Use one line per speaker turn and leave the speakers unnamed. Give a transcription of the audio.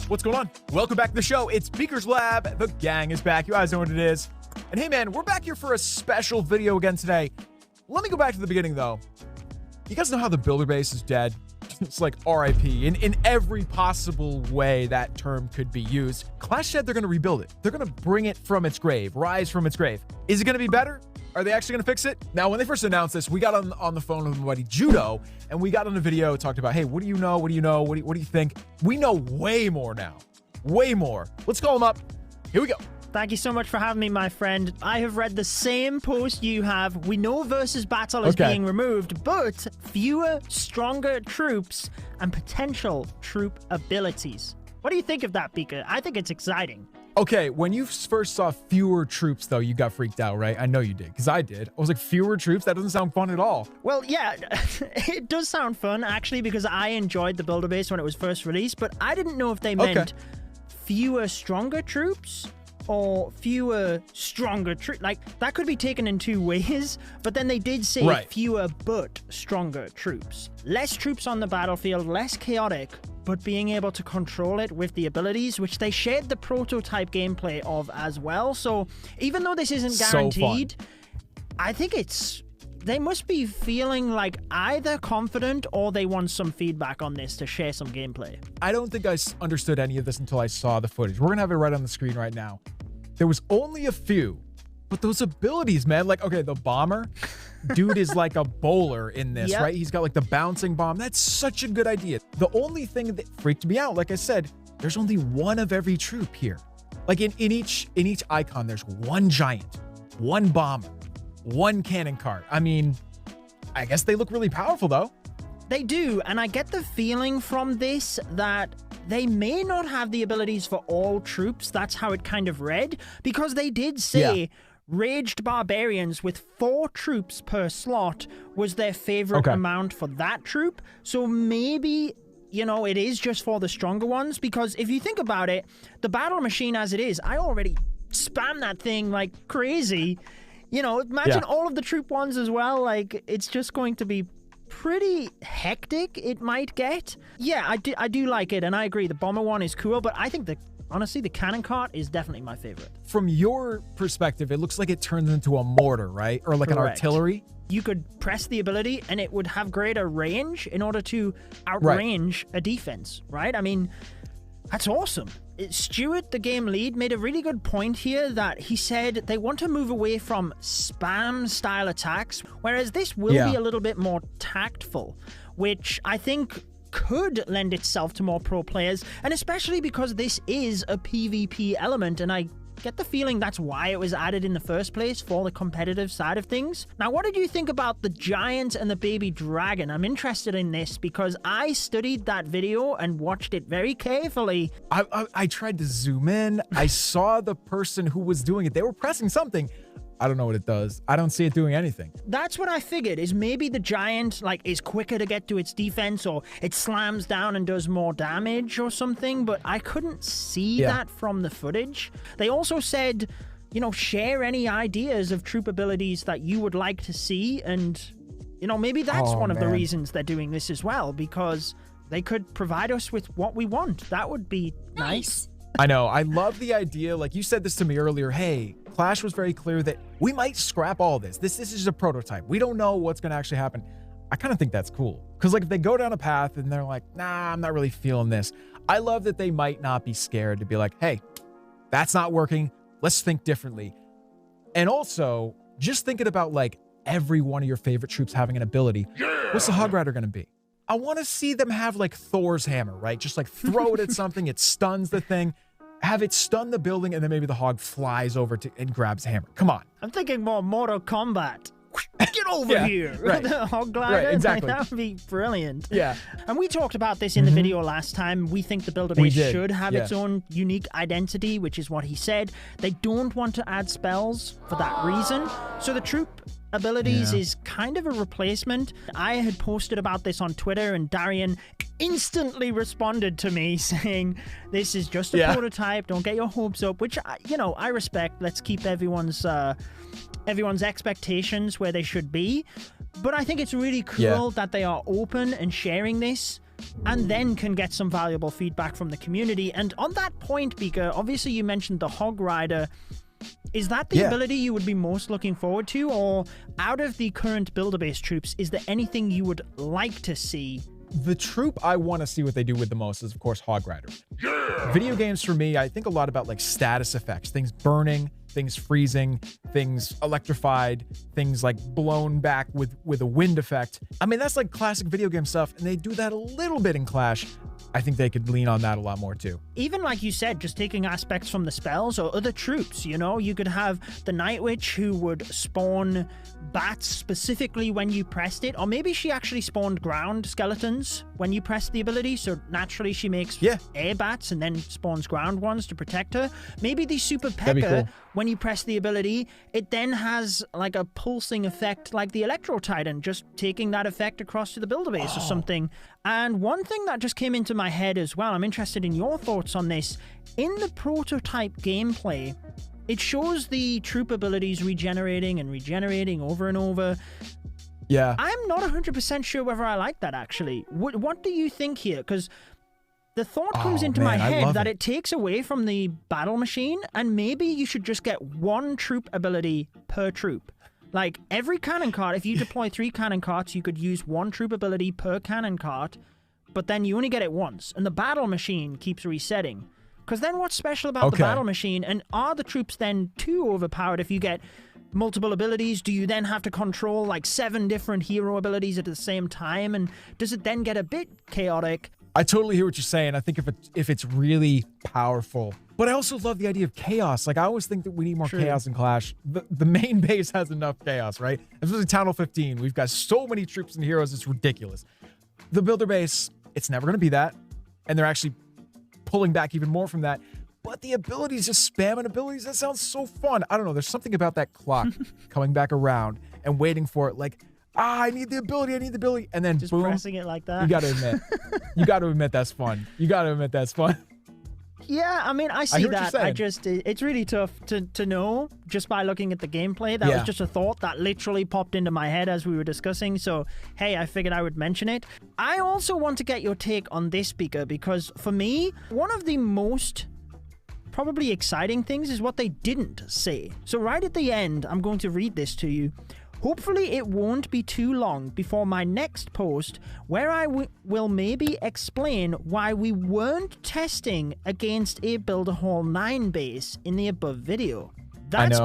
What's going on? Welcome back to the show. It's Beaker's Lab. The gang is back. You guys know what it is. And hey, man, we're back here for a special video again today. Let me go back to the beginning, though. You guys know how the builder base is dead? It's like RIP in every possible way that term could be used. Clash said they're going to rebuild it. They're going to bring it from its grave, rise from its grave. Is it going to be better? Are they actually going to fix it? Now, when they first announced this, we got on the phone with my buddy Judo, and we got on a video, talked about, hey, what do you know? What do you know? What do you think? We know way more now. Way more. Let's call him up. Here we go.
Thank you so much for having me, my friend. I have read the same post you have. We know versus battle is being removed, but fewer, stronger troops and potential troop abilities. What do you think of that, Beaker? I think it's exciting.
Okay, when you first saw fewer troops, though, you got freaked out, right? I know you did, because I did. I was like, fewer troops? That doesn't sound fun at all.
Well, yeah, it does sound fun, actually, because I enjoyed the builder base when it was first released, but I didn't know if they meant fewer, stronger troops or fewer, stronger troops. Like, that could be taken in two ways, but then they did say fewer but stronger troops. Less troops on the battlefield, less chaotic, but being able to control it with the abilities, which they shared the prototype gameplay of as well. So even though this isn't guaranteed, I think they must be feeling like either confident or they want some feedback on this to share some gameplay.
I don't think I understood any of this until I saw the footage. We're going to have it right on the screen right now. There was only a few, but those abilities, man, like, okay, the bomber, dude is like a bowler in this, right? He's got like the bouncing bomb. That's such a good idea. The only thing that freaked me out, like I said, there's only one of every troop here. Like in each icon, there's one giant, one bomber, one cannon cart. I mean, I guess they look really powerful though.
They do, and I get the feeling from this that they may not have the abilities for all troops. That's how it kind of read, because they did say Raged Barbarians with 4 troops per slot was their favorite amount for that troop. So maybe, you know, it is just for the stronger ones, because if you think about it, the battle machine as it is, I already spam that thing like crazy. You know, imagine all of the troop ones as well. Like, it's just going to be pretty hectic, it might get. Yeah, I do like it, and I agree. The bomber one is cool, but I think honestly, the cannon cart is definitely my favorite.
From your perspective, it looks like it turns into a mortar, right? Or like an artillery.
You could press the ability, and it would have greater range in order to outrange a defense, right? I mean, that's awesome. Stuart, the game lead, made a really good point here that he said they want to move away from spam-style attacks, whereas this will be a little bit more tactful, which I think could lend itself to more pro players, and especially because this is a PvP element, and I get the feeling that's why it was added in the first place, for the competitive side of things. Now, what did you think about the giant and the baby dragon? I'm interested in this because I studied that video and watched it very carefully.
I tried to zoom in. I saw the person who was doing it. They were pressing something. I don't know what it does. I don't see it doing anything.
That's what I figured, is maybe the giant like is quicker to get to its defense, or it slams down and does more damage or something, but I couldn't see that from the footage. They also said, you know, share any ideas of troop abilities that you would like to see, and, you know, maybe that's one of the reasons they're doing this as well, because they could provide us with what we want. That would be nice.
I know. I love the idea. Like you said this to me earlier. Hey, Clash was very clear that we might scrap all this. This is just a prototype. We don't know what's going to actually happen. I kind of think that's cool. Because like if they go down a path and they're like, nah, I'm not really feeling this. I love that they might not be scared to be like, hey, that's not working. Let's think differently. And also, just thinking about like every one of your favorite troops having an ability. What's the Hog Rider going to be? I want to see them have like Thor's hammer, right? Just like throw it at something, it stuns the thing, have it stun the building, and then maybe the hog flies over and grabs the hammer. Come on.
I'm thinking more Mortal Kombat. Get over here.
Right.
The hog glider.
Right, exactly.
Like, that would be brilliant.
Yeah.
And we talked about this in the video last time. We think the builder base should have its own unique identity, which is what he said. They don't want to add spells for that reason. So the troop abilities is kind of a replacement. I had posted about this on Twitter, and Darian instantly responded to me saying, this is just a prototype, don't get your hopes up, which, you know, I respect. Let's keep everyone's expectations where they should be. But I think it's really cool that they are open and sharing this, and then can get some valuable feedback from the community. And on that point, Beaker, obviously you mentioned the Hog Rider. Is that the ability you would be most looking forward to? Or out of the current builder-based troops, is there anything you would like to see?
The troop I want to see what they do with the most is, of course, Hog Rider. Yeah! Video games, for me, I think a lot about like status effects, things burning, things freezing, things electrified, things like blown back with a wind effect. I mean, that's like classic video game stuff, and they do that a little bit in Clash. I think they could lean on that a lot more too.
Even like you said, just taking aspects from the spells or other troops, you know, you could have the Night Witch who would spawn bats specifically when you pressed it, or maybe she actually spawned ground skeletons when you pressed the ability, so naturally she makes air bats and then spawns ground ones to protect her. Maybe the Super P.E.K.K.A, cool. When you press the ability, it then has like a pulsing effect like the Electro Titan, just taking that effect across to the builder base or something. And one thing that just came into my head as well, I'm interested in your thoughts on this. In the prototype gameplay, it shows the troop abilities regenerating and regenerating over and over.
Yeah.
I'm not 100% sure whether I like that, actually. What do you think here? Because the thought comes into my head that it takes away from the battle machine, and maybe you should just get one troop ability per troop. Like, every cannon cart, if you deploy 3 cannon carts, you could use 1 troop ability per cannon cart, but then you only get it once, and the battle machine keeps resetting. Because then what's special about the battle machine, and are the troops then too overpowered if you get multiple abilities? Do you then have to control like 7 different hero abilities at the same time, and does it then get a bit chaotic?
I totally hear what you're saying. I think if it's really powerful, but I also love the idea of chaos. Like, I always think that we need more chaos in Clash. The main base has enough chaos, right? Especially Town Hall 15. We've got so many troops and heroes, it's ridiculous. The builder base, it's never going to be that. And they're actually pulling back even more from that. But the abilities, just spamming abilities, that sounds so fun. I don't know. There's something about that clock coming back around and waiting for it. Like, I need the ability, and then
just
boom,
pressing it like that.
You got to admit that's fun.
Yeah, I mean, I see that. It's really tough to know just by looking at the gameplay. That was just a thought that literally popped into my head as we were discussing. So, hey, I figured I would mention it. I also want to get your take on this, Beaker, because for me, one of the most probably exciting things is what they didn't say. So right at the end, I'm going to read this to you. Hopefully it won't be too long before my next post where I will maybe explain why we weren't testing against a Builder Hall 9 base in the above video.
I know.